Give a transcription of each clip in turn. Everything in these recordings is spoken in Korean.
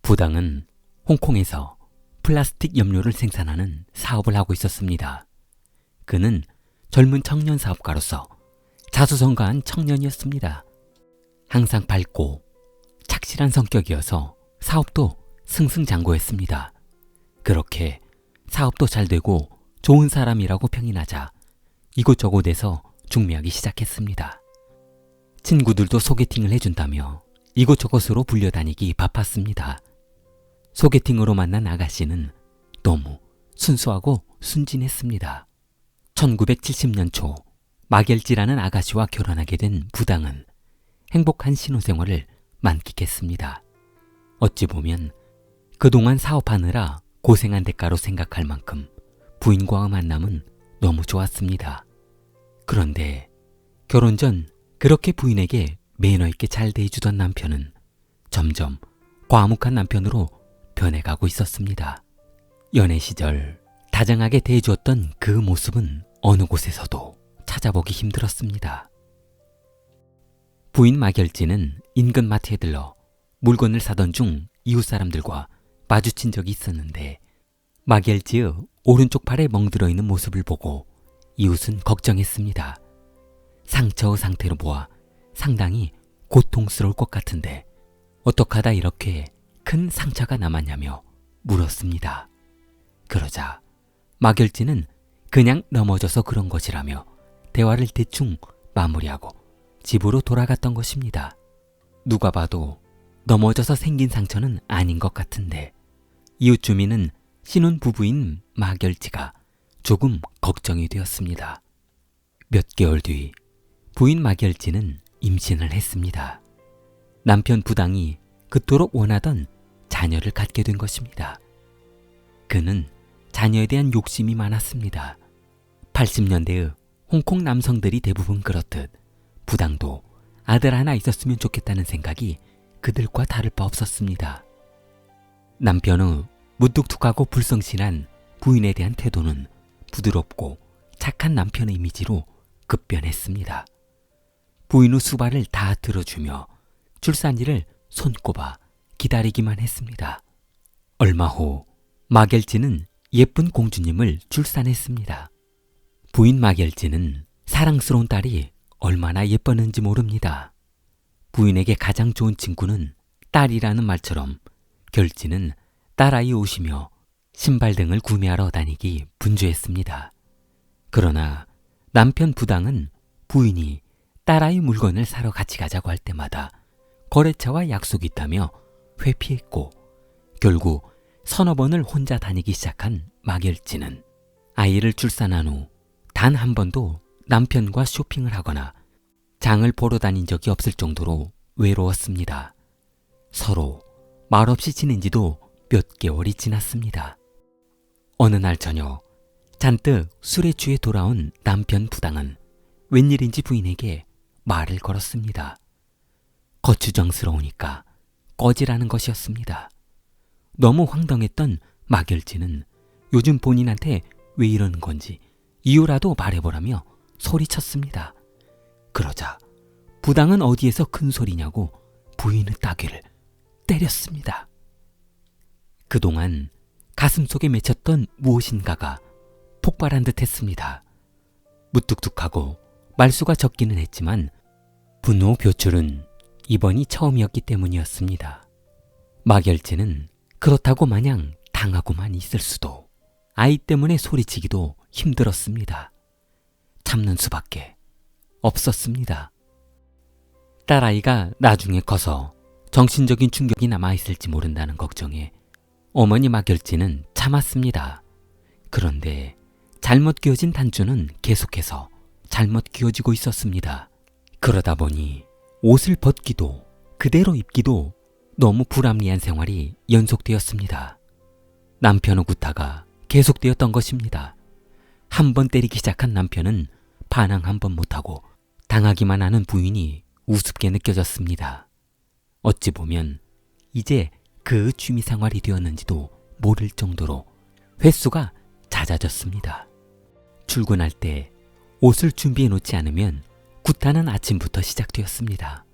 부당은 홍콩에서 플라스틱 염료를 생산하는 사업을 하고 있었습니다. 그는 젊은 청년 사업가로서 자수성가한 청년이었습니다. 항상 밝고 착실한 성격이어서 사업도 승승장구했습니다. 그렇게 사업도 잘 되고 좋은 사람이라고 평이 나자 이곳저곳에서 중매하기 시작했습니다. 친구들도 소개팅을 해준다며 이곳저곳으로 불려다니기 바빴습니다. 소개팅으로 만난 아가씨는 너무 순수하고 순진했습니다. 1970년 초 마겔지라는 아가씨와 결혼하게 된 부당은 행복한 신혼생활을 만끽했습니다. 어찌 보면 그동안 사업하느라 고생한 대가로 생각할 만큼 부인과의 만남은 너무 좋았습니다. 그런데 결혼 전 그렇게 부인에게 매너 있게 잘 대해주던 남편은 점점 과묵한 남편으로 변해가고 있었습니다. 연애 시절 다정하게 대해주었던 그 모습은 어느 곳에서도 찾아보기 힘들었습니다. 부인 마결지는 인근 마트에 들러 물건을 사던 중 이웃 사람들과 마주친 적이 있었는데 마겔지의 오른쪽 팔에 멍들어 있는 모습을 보고 이웃은 걱정했습니다. 상처의 상태로 보아 상당히 고통스러울 것 같은데 어떡하다 이렇게 큰 상처가 남았냐며 물었습니다. 그러자 마결지는 그냥 넘어져서 그런 것이라며 대화를 대충 마무리하고 집으로 돌아갔던 것입니다. 누가 봐도 넘어져서 생긴 상처는 아닌 것 같은데 이웃 주민은 신혼부부인 마결지가 조금 걱정이 되었습니다. 몇 개월 뒤 부인 마결지는 임신을 했습니다. 남편 부당이 그토록 원하던 자녀를 갖게 된 것입니다. 그는 자녀에 대한 욕심이 많았습니다. 80년대의 홍콩 남성들이 대부분 그렇듯 부당도 아들 하나 있었으면 좋겠다는 생각이 그들과 다를 바 없었습니다. 남편의 무뚝뚝하고 불성실한 부인에 대한 태도는 부드럽고 착한 남편의 이미지로 급변했습니다. 부인의 수발을 다 들어주며 출산일을 손꼽아 기다리기만 했습니다. 얼마 후 마겔지는 예쁜 공주님을 출산했습니다. 부인 마겔지는 사랑스러운 딸이 얼마나 예뻤는지 모릅니다. 부인에게 가장 좋은 친구는 딸이라는 말처럼 결지는 딸아이 옷이며 신발 등을 구매하러 다니기 분주했습니다. 그러나 남편 부당은 부인이 딸아이 물건을 사러 같이 가자고 할 때마다 거래처와 약속이 있다며 회피했고 결국 서너 번을 혼자 다니기 시작한 마겔지는 아이를 출산한 후 단 한 번도 남편과 쇼핑을 하거나 장을 보러 다닌 적이 없을 정도로 외로웠습니다. 서로 말없이 지낸 지도 몇 개월이 지났습니다. 어느 날 저녁 잔뜩 술에 취해 돌아온 남편 부당은 웬일인지 부인에게 말을 걸었습니다. 거추장스러우니까 꺼지라는 것이었습니다. 너무 황당했던 마결지는 요즘 본인한테 왜 이러는 건지 이유라도 말해보라며 소리쳤습니다. 그러자 부당은 어디에서 큰 소리냐고 부인의 따귀를 때렸습니다. 그동안 가슴속에 맺혔던 무엇인가가 폭발한 듯 했습니다. 무뚝뚝하고 말수가 적기는 했지만 분노 표출은 이번이 처음이었기 때문이었습니다. 마결지는 그렇다고 마냥 당하고만 있을 수도 아이 때문에 소리치기도 힘들었습니다. 참는 수밖에 없었습니다. 딸아이가 나중에 커서 정신적인 충격이 남아있을지 모른다는 걱정에 어머니 마결지는 참았습니다. 그런데 잘못 끼워진 단추는 계속해서 잘못 끼워지고 있었습니다. 그러다 보니 옷을 벗기도 그대로 입기도 너무 불합리한 생활이 연속되었습니다. 남편의 구타가 계속되었던 것입니다. 한 번 때리기 시작한 남편은 반항 한 번 못하고 당하기만 하는 부인이 우습게 느껴졌습니다. 어찌 보면 이제 그 취미생활이 되었는지도 모를 정도로 횟수가 잦아졌습니다. 출근할 때 옷을 준비해 놓지 않으면 구타는 아침부터 시작되었습니다.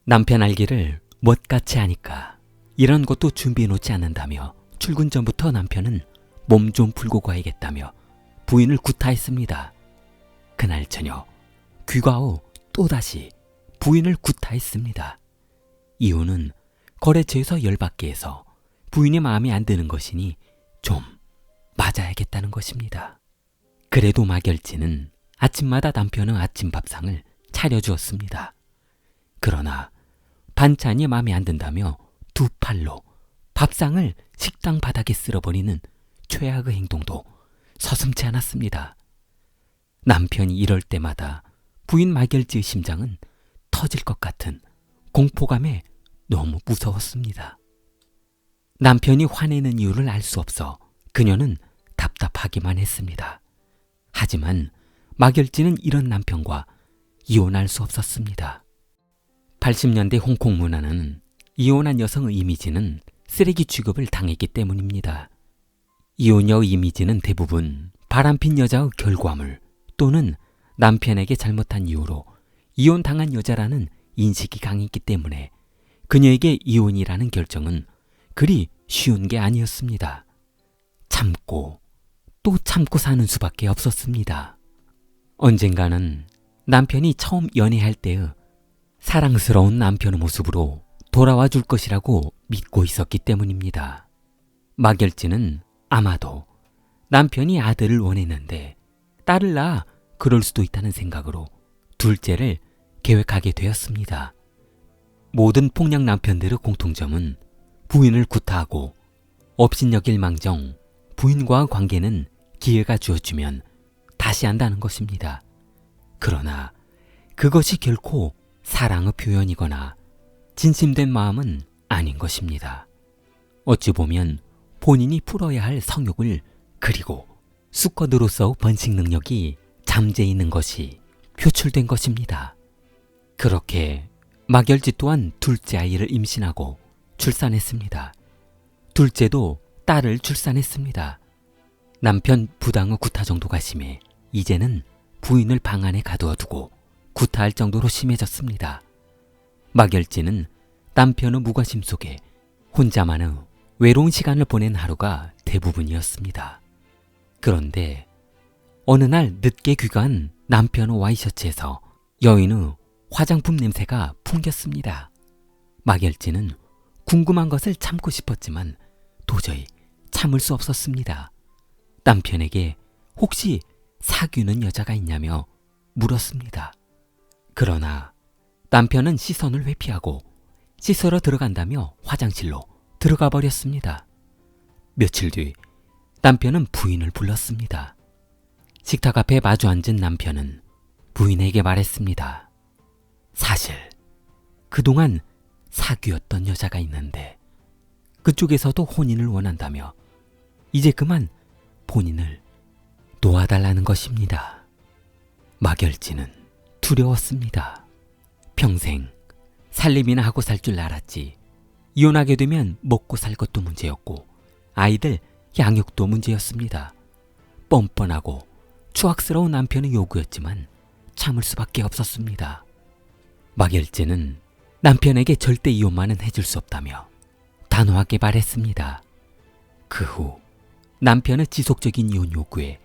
남편 알기를 멋같이 하니까 이런 것도 준비해 놓지 않는다며 출근 전부터 남편은 몸 좀 풀고 가야겠다며 부인을 구타했습니다. 그날 저녁 귀가 후 또다시 부인을 구타했습니다. 이유는 거래처에서 열받게 해서 부인의 마음에 안 드는 것이니 좀 맞아야겠다는 것입니다. 그래도 마결지는 아침마다 남편의 아침 밥상을 차려주었습니다. 그러나 반찬이 마음에 안 든다며 두 팔로 밥상을 식당 바닥에 쓸어버리는 최악의 행동도 서슴지 않았습니다. 남편이 이럴 때마다 부인 마결지의 심장은 터질 것 같은 공포감에 너무 무서웠습니다. 남편이 화내는 이유를 알 수 없어 그녀는 답답하기만 했습니다. 하지만 마결지는 이런 남편과 이혼할 수 없었습니다. 80년대 홍콩 문화는 이혼한 여성의 이미지는 쓰레기 취급을 당했기 때문입니다. 이혼녀의 이미지는 대부분 바람핀 여자의 결과물 또는 남편에게 잘못한 이유로 이혼당한 여자라는 인식이 강했기 때문에 그녀에게 이혼이라는 결정은 그리 쉬운 게 아니었습니다. 참고 또 참고 사는 수밖에 없었습니다. 언젠가는 남편이 처음 연애할 때의 사랑스러운 남편의 모습으로 돌아와 줄 것이라고 믿고 있었기 때문입니다. 마결지는 아마도 남편이 아들을 원했는데 딸을 낳아 그럴 수도 있다는 생각으로 둘째를 계획하게 되었습니다. 모든 폭력 남편들의 공통점은 부인을 구타하고 업신여길 망정 부인과의 관계는 기회가 주어지면 다시 한다는 것입니다. 그러나 그것이 결코 사랑의 표현이거나 진심된 마음은 아닌 것입니다. 어찌 보면 본인이 풀어야 할 성욕을 그리고 수컷으로서 번식 능력이 잠재 있는 것이 표출된 것입니다. 그렇게 마결지 또한 둘째 아이를 임신하고 출산했습니다. 둘째도 딸을 출산했습니다. 남편 부당의 구타 정도가 심해 이제는 부인을 방 안에 가두어두고 구타할 정도로 심해졌습니다. 마결지는 남편의 무관심 속에 혼자만의 외로운 시간을 보낸 하루가 대부분이었습니다. 그런데 어느 날 늦게 귀가한 남편의 와이셔츠에서 여인의 화장품 냄새가 풍겼습니다. 마결지는 궁금한 것을 참고 싶었지만 도저히 참을 수 없었습니다. 남편에게 혹시 사귀는 여자가 있냐며 물었습니다. 그러나 남편은 시선을 회피하고 씻으러 들어간다며 화장실로 들어가 버렸습니다. 며칠 뒤 남편은 부인을 불렀습니다. 식탁 앞에 마주 앉은 남편은 부인에게 말했습니다. 사실 그동안 사귀었던 여자가 있는데 그쪽에서도 혼인을 원한다며 이제 그만 본인을 놓아달라는 것입니다. 마결지는 두려웠습니다. 평생 살림이나 하고 살 줄 알았지 이혼하게 되면 먹고 살 것도 문제였고 아이들 양육도 문제였습니다. 뻔뻔하고 추악스러운 남편의 요구였지만 참을 수밖에 없었습니다. 마결지는 남편에게 절대 이혼만은 해줄 수 없다며 단호하게 말했습니다. 그 후 남편의 지속적인 이혼 요구에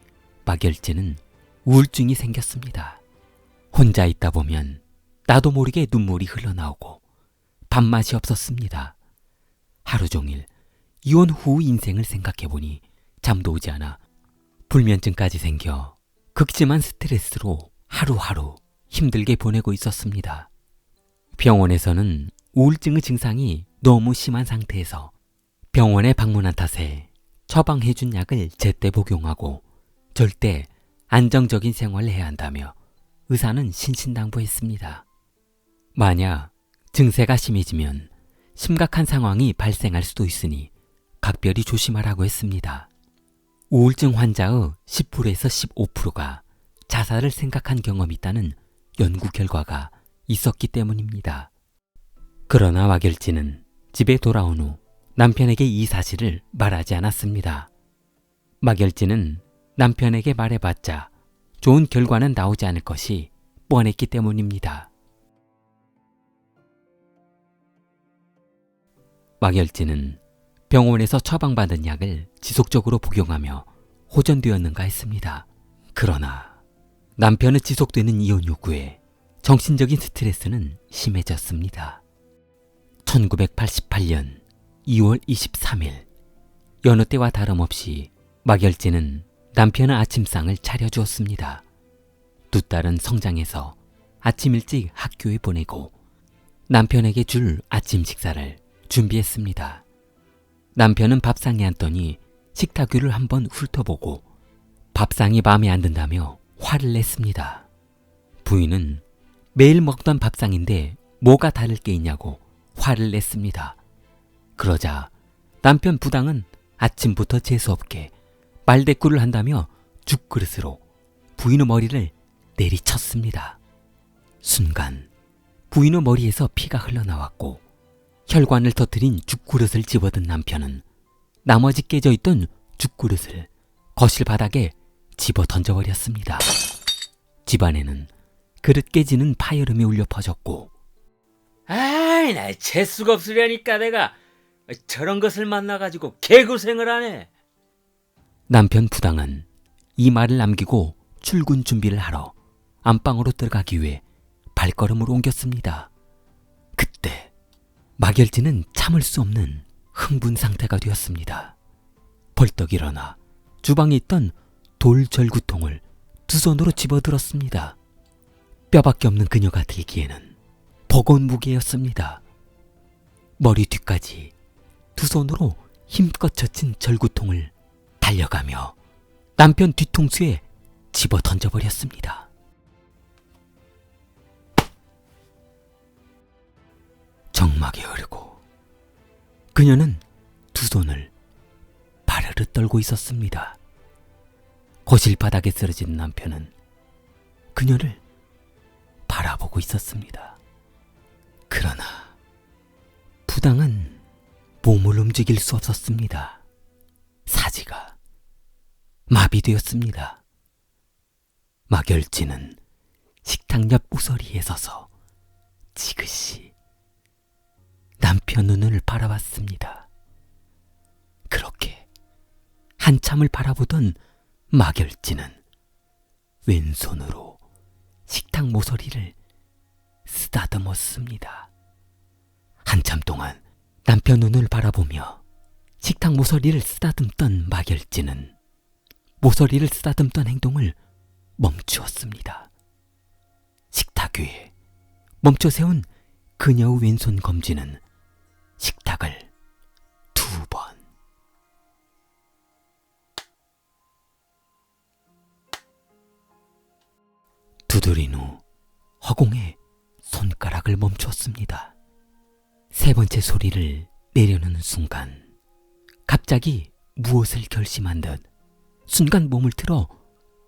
마결지는 우울증이 생겼습니다. 혼자 있다 보면 나도 모르게 눈물이 흘러나오고 밥맛이 없었습니다. 하루 종일 이혼 후 인생을 생각해보니 잠도 오지 않아 불면증까지 생겨 극심한 스트레스로 하루하루 힘들게 보내고 있었습니다. 병원에서는 우울증의 증상이 너무 심한 상태에서 병원에 방문한 탓에 처방해준 약을 제때 복용하고 절대 안정적인 생활을 해야 한다며 의사는 신신당부했습니다. 만약 증세가 심해지면 심각한 상황이 발생할 수도 있으니 각별히 조심하라고 했습니다. 우울증 환자의 10%에서 15%가 자살을 생각한 경험이 있다는 연구 결과가 있었기 때문입니다. 그러나 마결지는 집에 돌아온 후 남편에게 이 사실을 말하지 않았습니다. 마결지는 남편에게 말해봤자 좋은 결과는 나오지 않을 것이 뻔했기 때문입니다. 막열진은 병원에서 처방받은 약을 지속적으로 복용하며 호전되었는가 했습니다. 그러나 남편의 지속되는 이혼 요구에 정신적인 스트레스는 심해졌습니다. 1988년 2월 23일 여느 때와 다름없이 막열진은 남편의 아침상을 차려주었습니다. 두 딸은 성장해서 아침 일찍 학교에 보내고 남편에게 줄 아침 식사를 준비했습니다. 남편은 밥상에 앉더니 식탁 위를 한번 훑어보고 밥상이 마음에 안 든다며 화를 냈습니다. 부인은 매일 먹던 밥상인데 뭐가 다를 게 있냐고 화를 냈습니다. 그러자 남편 부당은 아침부터 재수없게 말대꾸를 한다며 죽그릇으로 부인의 머리를 내리쳤습니다. 순간 부인의 머리에서 피가 흘러나왔고 혈관을 터뜨린 죽그릇을 집어든 남편은 나머지 깨져있던 죽그릇을 거실 바닥에 집어 던져버렸습니다. 집안에는 그릇 깨지는 파열음이 울려 퍼졌고 아이, 나 재수가 없으려니까 내가 저런 것을 만나가지고 개고생을 하네. 남편 부당은 이 말을 남기고 출근 준비를 하러 안방으로 들어가기 위해 발걸음을 옮겼습니다. 그때 막열진은 참을 수 없는 흥분 상태가 되었습니다. 벌떡 일어나 주방에 있던 돌절구통을 두 손으로 집어들었습니다. 뼈밖에 없는 그녀가 들기에는 버거운 무게였습니다. 머리 뒤까지 두 손으로 힘껏 젖힌 절구통을 달려가며 남편 뒤통수에 집어 던져버렸습니다. 정막이 흐르고 그녀는 두 손을 바르르 떨고 있었습니다. 거실 바닥에 쓰러진 남편은 그녀를 바라보고 있었습니다. 그러나 부당은 몸을 움직일 수 없었습니다. 사지가 마비되었습니다. 막열진은 식탁 옆 우서리에 서서 지그시 남편 눈을 바라봤습니다. 그렇게 한참을 바라보던 막열진은 왼손으로 식탁 모서리를 쓰다듬었습니다. 한참 동안 남편 눈을 바라보며 식탁 모서리를 쓰다듬던 막열진은 모서리를 쓰다듬던 행동을 멈추었습니다. 식탁 위에 멈춰 세운 그녀의 왼손 검지는 식탁을 두 번 두드린 후 허공에 손가락을 멈추었습니다. 세 번째 소리를 내려놓는 순간 갑자기 무엇을 결심한 듯 순간 몸을 틀어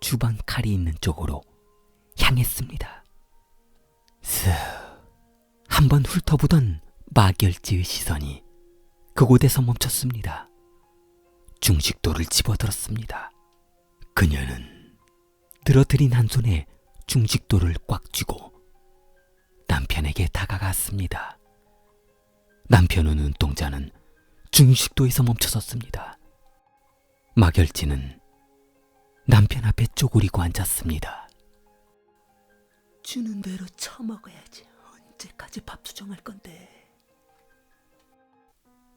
주방 칼이 있는 쪽으로 향했습니다. 쓱 한번 훑어보던 막열지의 시선이 그곳에서 멈췄습니다. 중식도를 집어들었습니다. 그녀는 늘어뜨린 한 손에 중식도를 꽉 쥐고 남편에게 다가갔습니다. 남편의 눈동자는 중식도에서 멈춰섰습니다. 막열지는 남편 앞에 쪼그리고 앉았습니다. 주는 대로 처먹어야지. 언제까지 밥 투정할 건데.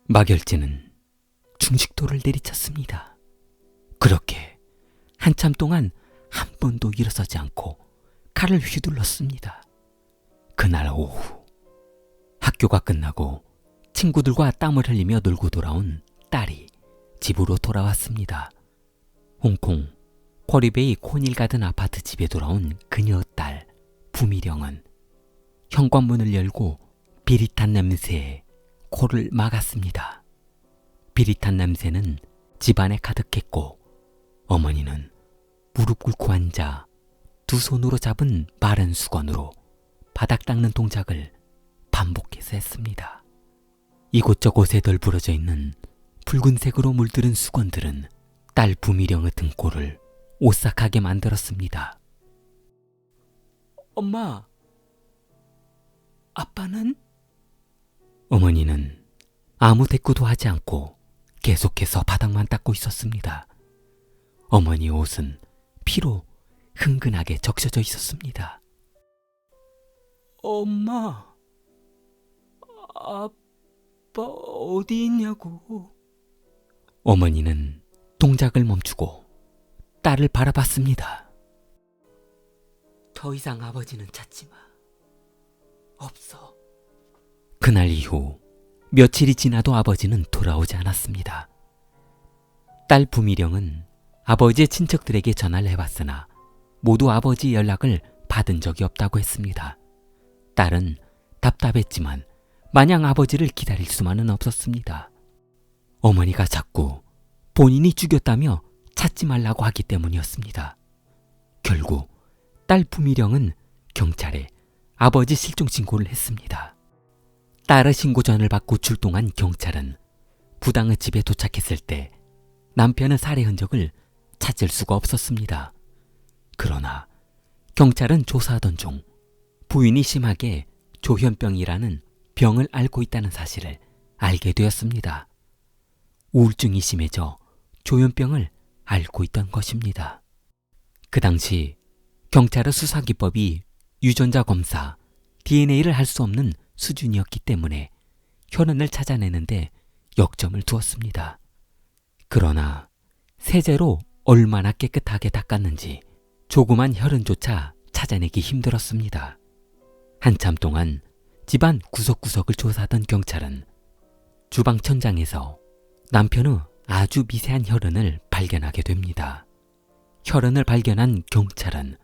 막열지는 중식도를 내리쳤습니다. 그렇게 한참 동안 한 번도 일어서지 않고 칼을 휘둘렀습니다. 그날 오후 학교가 끝나고 친구들과 땀을 흘리며 놀고 돌아온 딸이 집으로 돌아왔습니다. 홍콩 쿼리베이 코닐가든 아파트 집에 돌아온 그녀의 딸 부미령은 현관문을 열고 비릿한 냄새에 코를 막았습니다. 비릿한 냄새는 집안에 가득했고 어머니는 무릎 꿇고 앉아 두 손으로 잡은 마른 수건으로 바닥 닦는 동작을 반복해서 했습니다. 이곳저곳에 널브러져 있는 붉은색으로 물들은 수건들은 딸 부미령의 등골을 오싹하게 만들었습니다. 엄마, 아빠는? 어머니는 아무 대꾸도 하지 않고 계속해서 바닥만 닦고 있었습니다. 어머니 옷은 피로 흥건하게 적셔져 있었습니다. 엄마, 아빠 어디 있냐고. 어머니는 동작을 멈추고 딸을 바라봤습니다. 더 이상 아버지는 찾지 마. 없어. 그날 이후 며칠이 지나도 아버지는 돌아오지 않았습니다. 딸 부미령은 아버지의 친척들에게 전화를 해봤으나 모두 아버지 연락을 받은 적이 없다고 했습니다. 딸은 답답했지만 마냥 아버지를 기다릴 수만은 없었습니다. 어머니가 자꾸 본인이 죽였다며 찾지 말라고 하기 때문이었습니다. 결국 딸 부미령은 경찰에 아버지 실종 신고를 했습니다. 딸의 신고 전을 받고 출동한 경찰은 부당의 집에 도착했을 때 남편의 살해 흔적을 찾을 수가 없었습니다. 그러나 경찰은 조사하던 중 부인이 심하게 조현병이라는 병을 앓고 있다는 사실을 알게 되었습니다. 우울증이 심해져 조현병을 앓고 있던 것입니다. 그 당시 경찰의 수사기법이 유전자 검사, DNA를 할 수 없는 수준이었기 때문에 혈흔을 찾아내는데 역점을 두었습니다. 그러나 세제로 얼마나 깨끗하게 닦았는지 조그만 혈흔조차 찾아내기 힘들었습니다. 한참 동안 집안 구석구석을 조사하던 경찰은 주방 천장에서 남편의 아주 미세한 혈흔을 발견하게 됩니다. 혈흔을 발견한 경찰은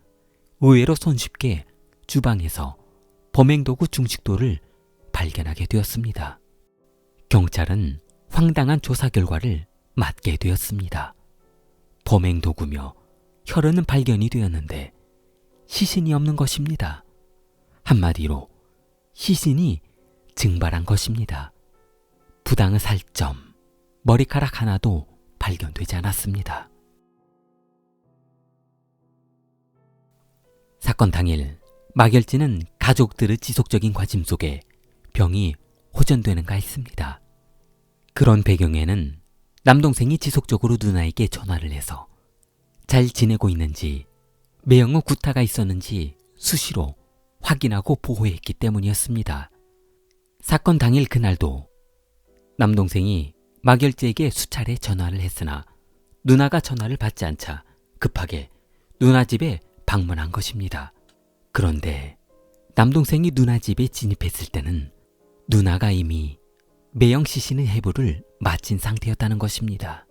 의외로 손쉽게 주방에서 범행도구 중식도를 발견하게 되었습니다. 경찰은 황당한 조사 결과를 맞게 되었습니다. 범행도구며 혈흔은 발견이 되었는데 시신이 없는 것입니다. 한마디로 시신이 증발한 것입니다. 부당의 살점, 머리카락 하나도 발견되지 않았습니다. 사건 당일 마결진은 가족들의 지속적인 관심 속에 병이 호전되는가 했습니다. 그런 배경에는 남동생이 지속적으로 누나에게 전화를 해서 잘 지내고 있는지, 매형의 구타가 있었는지 수시로 확인하고 보호했기 때문이었습니다. 사건 당일 그날도 남동생이 마결제에게 수차례 전화를 했으나 누나가 전화를 받지 않자 급하게 누나 집에 방문한 것입니다. 그런데 남동생이 누나 집에 진입했을 때는 누나가 이미 매형 시신의 해부를 마친 상태였다는 것입니다.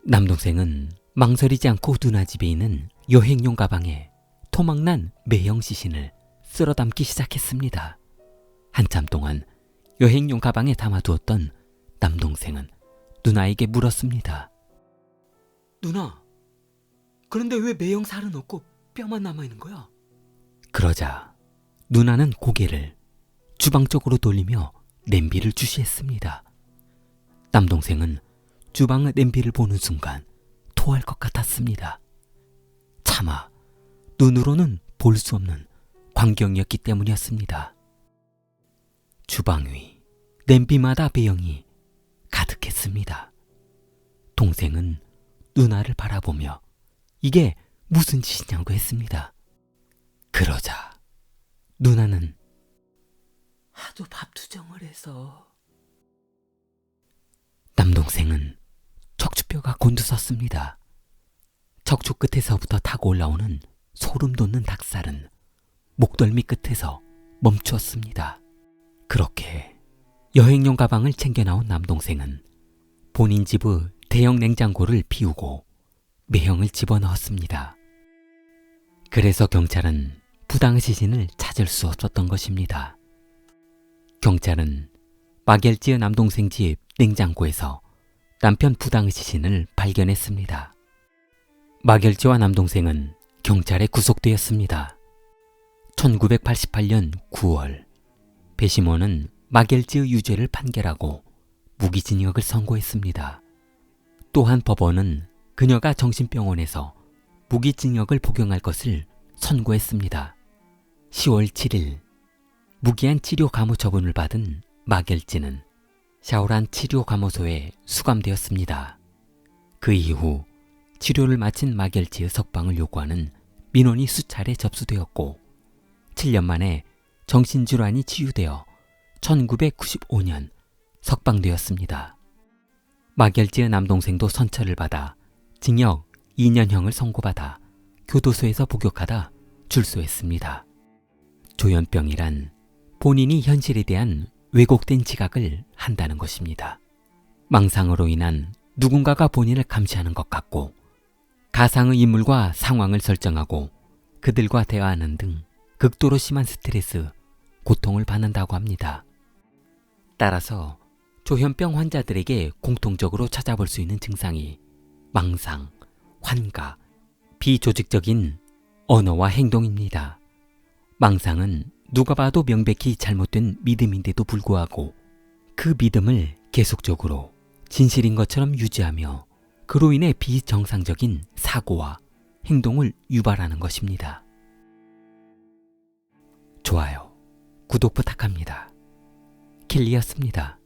남동생은 망설이지 않고 누나 집에 있는 여행용 가방에 토막난 매형 시신을 쓸어 담기 시작했습니다. 한참 동안 여행용 가방에 담아두었던 남동생은 누나에게 물었습니다. 누나, 그런데 왜 매형 살은 없고 뼈만 남아있는 거야? 그러자 누나는 고개를 주방 쪽으로 돌리며 냄비를 주시했습니다. 남동생은 주방의 냄비를 보는 순간 토할 것 같았습니다. 차마 눈으로는 볼 수 없는 광경이었기 때문이었습니다. 주방 위, 냄비마다 배영이 가득했습니다. 동생은 누나를 바라보며 이게 무슨 짓이냐고 했습니다. 그러자 누나는 하도 밥투정을 해서. 남동생은 척추뼈가 곤두섰습니다. 척추 끝에서부터 타고 올라오는 소름 돋는 닭살은 목덜미 끝에서 멈추었습니다. 그렇게 여행용 가방을 챙겨 나온 남동생은 본인 집의 대형 냉장고를 비우고 매형을 집어넣었습니다. 그래서 경찰은 부당의 시신을 찾을 수 없었던 것입니다. 경찰은 마겔지의 남동생 집 냉장고에서 남편 부당의 시신을 발견했습니다. 마겔지와 남동생은 경찰에 구속되었습니다. 1988년 9월 배심원은 마겔지의 유죄를 판결하고 무기징역을 선고했습니다. 또한 법원은 그녀가 정신병원에서 무기징역을 복용할 것을 선고했습니다. 10월 7일 무기한 치료 감호 처분을 받은 마겔지는 샤오란 치료감호소에 수감되었습니다. 그 이후 치료를 마친 마결지의 석방을 요구하는 민원이 수차례 접수되었고 7년 만에 정신질환이 치유되어 1995년 석방되었습니다. 마결지의 남동생도 선처를 받아 징역 2년형을 선고받아 교도소에서 복역하다 출소했습니다. 조현병이란 본인이 현실에 대한 왜곡된 지각을 한다는 것입니다. 망상으로 인한 누군가가 본인을 감시하는 것 같고 가상의 인물과 상황을 설정하고 그들과 대화하는 등 극도로 심한 스트레스, 고통을 받는다고 합니다. 따라서 조현병 환자들에게 공통적으로 찾아볼 수 있는 증상이 망상, 환각, 비조직적인 언어와 행동입니다. 망상은 누가 봐도 명백히 잘못된 믿음인데도 불구하고 그 믿음을 계속적으로 진실인 것처럼 유지하며 그로 인해 비정상적인 사고와 행동을 유발하는 것입니다. 좋아요, 구독 부탁합니다. 킬리였습니다.